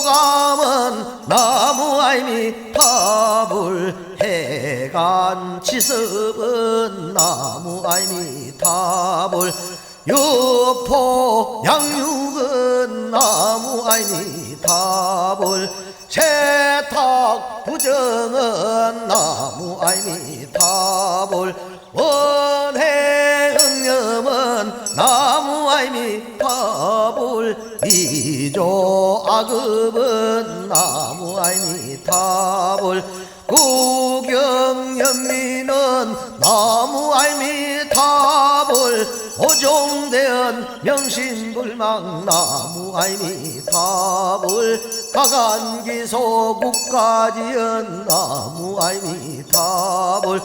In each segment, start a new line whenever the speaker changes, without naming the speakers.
호감은 나무 아이미타불 해간 지습은 나무 아이미타불 유포 양육은 나무 아이미타불 세탁 부정은 나무 아이미타불 원해 응념은 나무 아이미타불 이조 악업은 나무 아이미타불 구경연민은 나무 아이미타불 오종대은 명심불망 나무 아이미타불 가간기소 국가지은 나무 아이미타불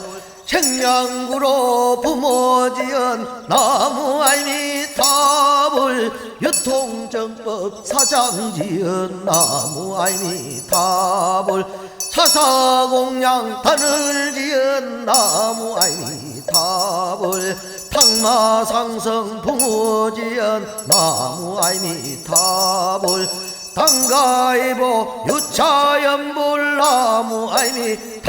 생양구로 부모지은 나무 아이미타불 유통정법 사장지은 나무 아이미타불 사사공양 단을 지은 나무 아이미타불 탕마상성 부모지은 나무 아이미타불 당가이보 유차연불 나무 아이미타불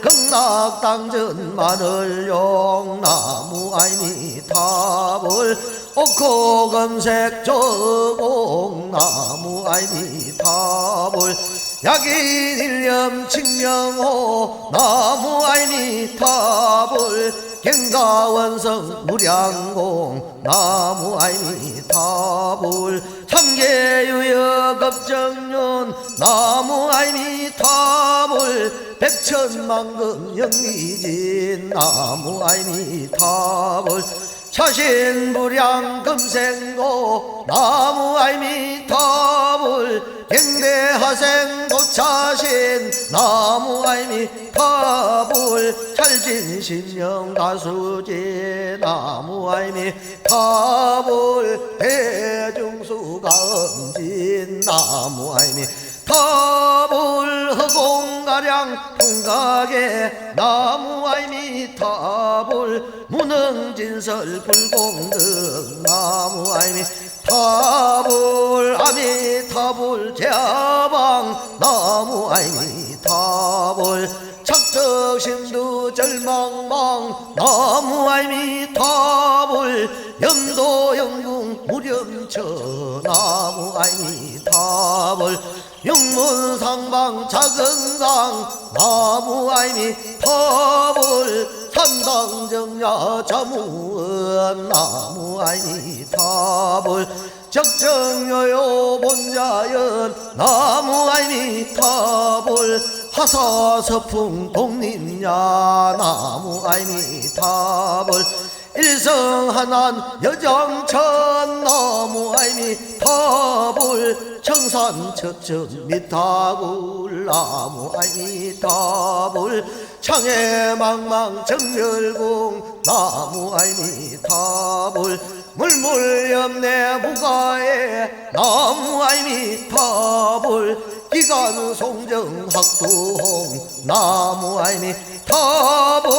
극락당전 마늘용 나무 아이미타불 옥호검색 저공 나무 아이미타불 약인일념 칭명호 나무 아이미타불 경가원성 무량공 나무 아이미타불 참계유여 겁정륜 나무 아이미타불 백천만금 영리진 나무 아이미타불 차신불량 금생도 나무 아이미타불 경대하생 도차신 나무 아이미타불 찰진신령 다수지 나무 아이미타불 대중수가 엄진 나무 아이미타불 허공가량 통각에 나무 아이미타불 무능진설 불공등 나무 아이미타불 아미타불 제아방 나무 아이미타불 착적심두 절망망 나무 아이미타불 염도영궁 무렴처 나무 아이미타불 영문상방 작은강 나무 아이미타불 산당정야 자무은 나무 아이미타불 적정여요 본자연 나무 아이미타불 하사서풍 독립야 나무 아이미타불 일성하난 여정천 나무 아이미타불 청산처천 미타굴 나무 아이미타불 창해망망 정멸궁 나무 아이미타불 물물염내 무가에 나무 아이미타불 기간송정 학두홍 나무 아이미타불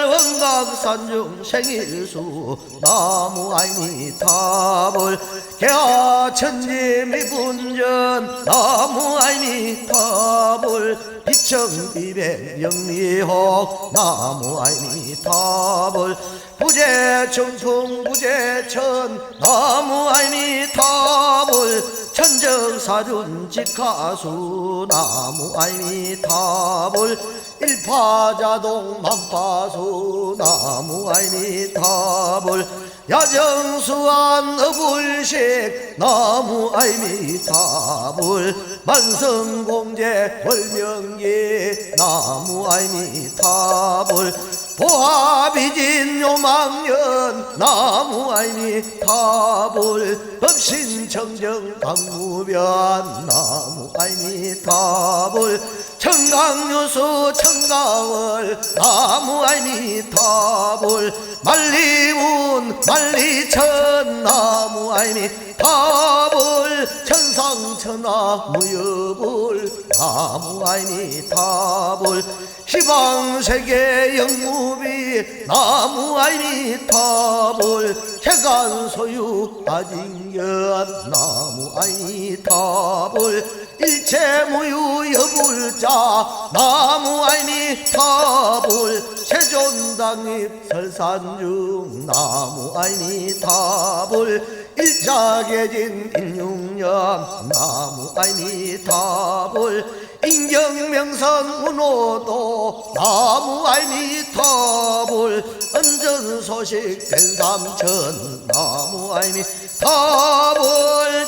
원각산중 생일수 나무 아이미타불 개하천지미군전 나무 아이미타불 비청비백 영리혹 나무 아이미타불 부재청풍 부재천 나무 아이미타불 천정사준 직하수 나무 아이미타불 일파자동 만파수 나무 아이미타불 야정수한 어불식 나무 아이미타불 만성공제 월명기 나무 아이미타불 보아비진 요망년 나무 아이미타불 법신청정 강무변 나무 아이미타불 청강유수 청가월 나무 아이미타불 만리문 만리천 나무 아미타불 천상천하 무여불 나무 아미타불 희방세계 영무비 나무 아미타불 해간소유 아징견 나무 아미타불 일체무유 여불자 나무 아미타불 세존당립 설산중 나무 아미타불 일자계진 일육년 나무 아미타불 인경명선 운호도 나무 아미타불 은전소식 된삼천 나무 아미타불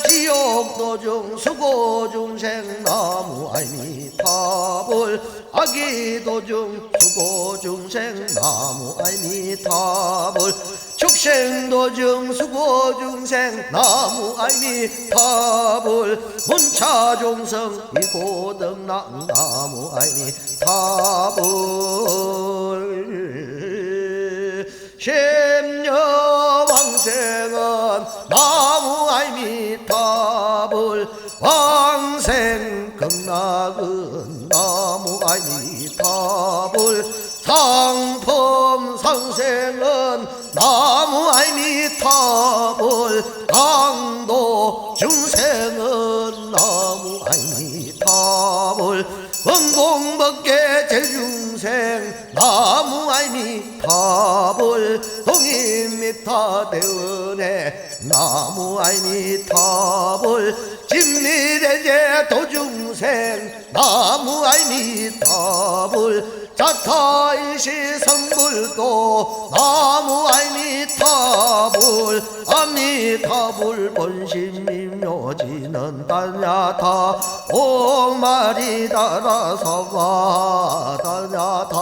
지옥도중 수고중생 나무 아미타불 아기도중 수고중생 나무 아미타불 축생도중 수고중생 나무 아미타불 문차종성 이고등락 나무 아미타불 심려왕생은 나무 아미타불 왕생 극락은 나무 아미타불 상품 상생은 나무 아미타불 강도 중생은 나무 아미타불 원공법계 제중생 나무 아미타불 동인미타 대원의 나무 아미타불 진미대제 도중생 나무 아미타불 자타일시 성불도 나무 아미타불 아미타불 본심미묘지는 다냐타 옥말이 달아서와 다냐타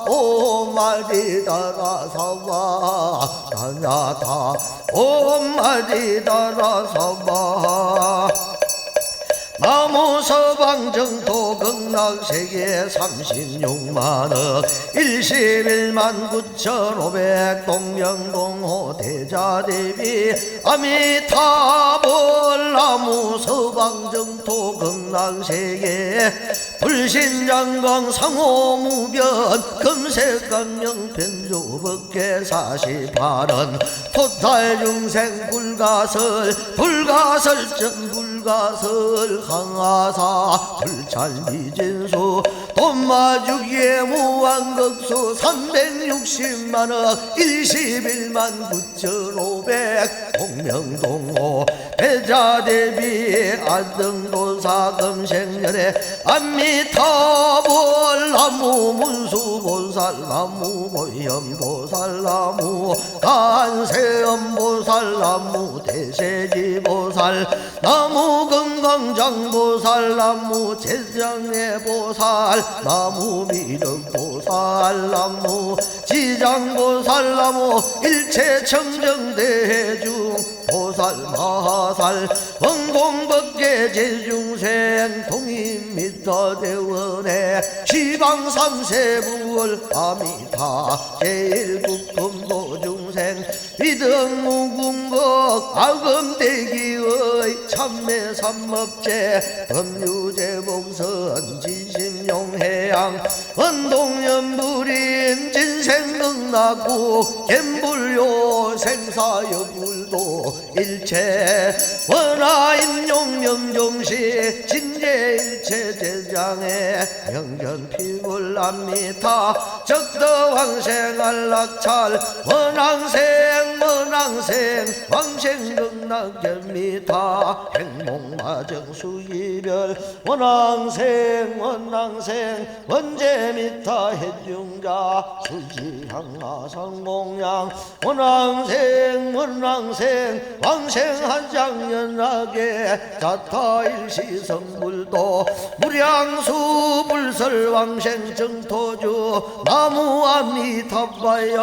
옥말이 달아서와 다냐타 옥말이 달아서와 나무 서방정토 극락세계 36만억 11만 9,500 동명동호 대자대비 아미타불 나무 서방정토 극락세계 불신장강 상호무변 금색강령 변조법계 48원 토탈중생 불가설전 불가설 강화사 불찰미진수 돈마주기의 무한극수 360만억 21만 9,500 동명동호 대자대비 안등도사 금생열의 아미타불 나무 문수보살 나무 보현보살 나무 간세음보살 나무 대세지보살 나무 금강장보살 나무 제장의보살 나무 미륵보살 나무 지장보살 나무 일체청정대중 보살 마살 원공법계 제중생 동인미터 대원의 시방삼세부월 아미타 제일국금도중생 위등무궁극 아금대기의 참매삼업제 법유제봉선 진심용해양 원동연불인 진생능나구 갬불요 생사여불도 일체 원하인용명종시 진제일체 제장에 명견피불합니다 적더왕생안락찰 원왕생 왕생극락견미타 행몽마정수이별 원왕생 원제미타 해중자 수지향나성공양 원왕생 왕생한장연하게 자타일시성불도 무량수 불설왕생정토주 나무아미타바야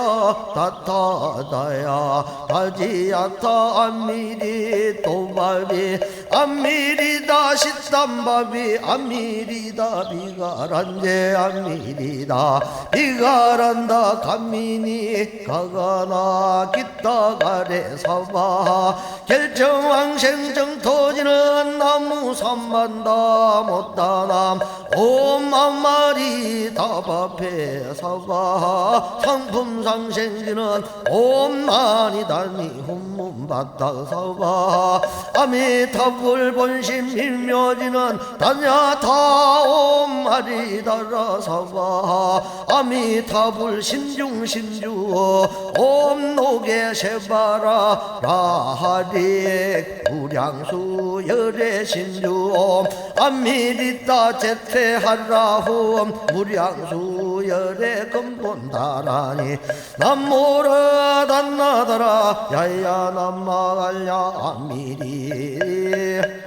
다타다야 다지야타 암미리 또발비 암미리다 안미리다 식단밥이 안미리다 비가란제 안미리다 비가란다 간민이 가가나 기타가래 사바 결정왕생정 터지는 나무 삼만다 못다남 옴만마리 답앞에 사바 상품상생지는 옴만이다니 훈문바다 사바 아미타불 본심 일묘지는 다냐타 옴마리다라 사바 아미타불 신중신주 옴노게 세바라 라하리 무량수 열애신주 암미리따 제태하라후 무량수 열애 금본다라니 남모라 단나다라 야야 남마갈야 암미리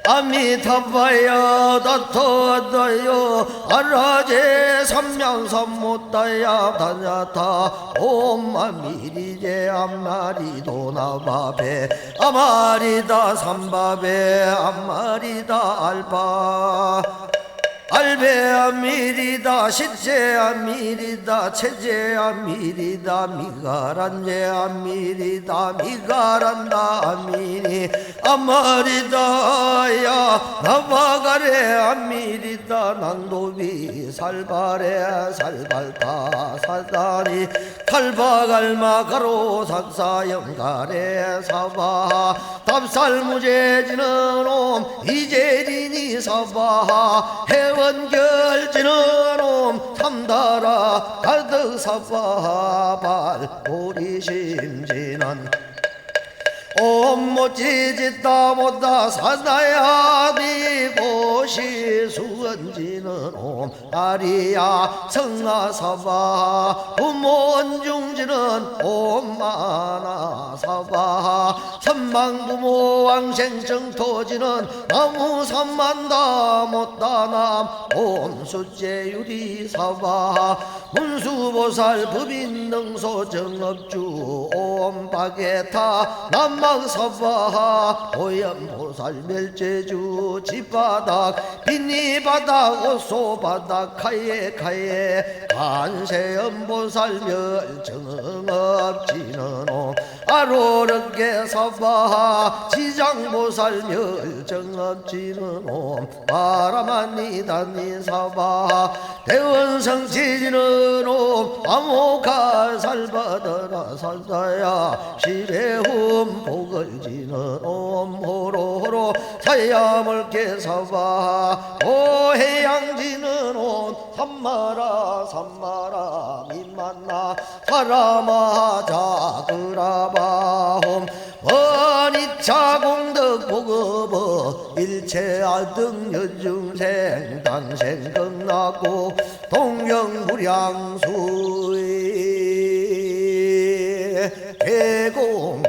아미타바야 다토다요 아라제 삼명삼못다야 다냐타 옴아미리제 암마리도 나바베 아마리다 삼바베 암마리다 알바 알베 아미리다 시제 아미리다 체제 아미리다 미가란제 아미리다 미가란다 아미니 아마리다야 나바가레 아미리다 난도비 살바레 살발타 살다니 칼바갈마 가로 삭사영가레 사바 답살무제지는 옴 이제리니 사바 해원결지는 옴 삼다라 가득 사바발 보리심지는 옴모찌짓다 못다 사다야 비고시 수언지는 옴 아리야 성아사바 부모원중지는 옴마나 사바 천방부모 왕생정토지는 나무 삼만다 못다남 옴수제유리 사바 문수보살 법인능소 정업주 옴바게타 남망사바 오염보살 멸제주 집바닥 빈니바닥 오소바닥 카예카예 관세음보살 멸정업지는 옴 아로르게 사바 지장보살 멸정업지는 옴 바라만니다니 사바 대원성지지는 옴 암호가 살바더라 살다야 시배훔 복을지는 옴 호로호로 사야멀게 사바 오해양지는 옴 삼마라 삼마라 민만나 사라마 자그라바홈 원이차 공덕 보급어 일체 아등 여중생 당생 끝나고 동영무량수의 대공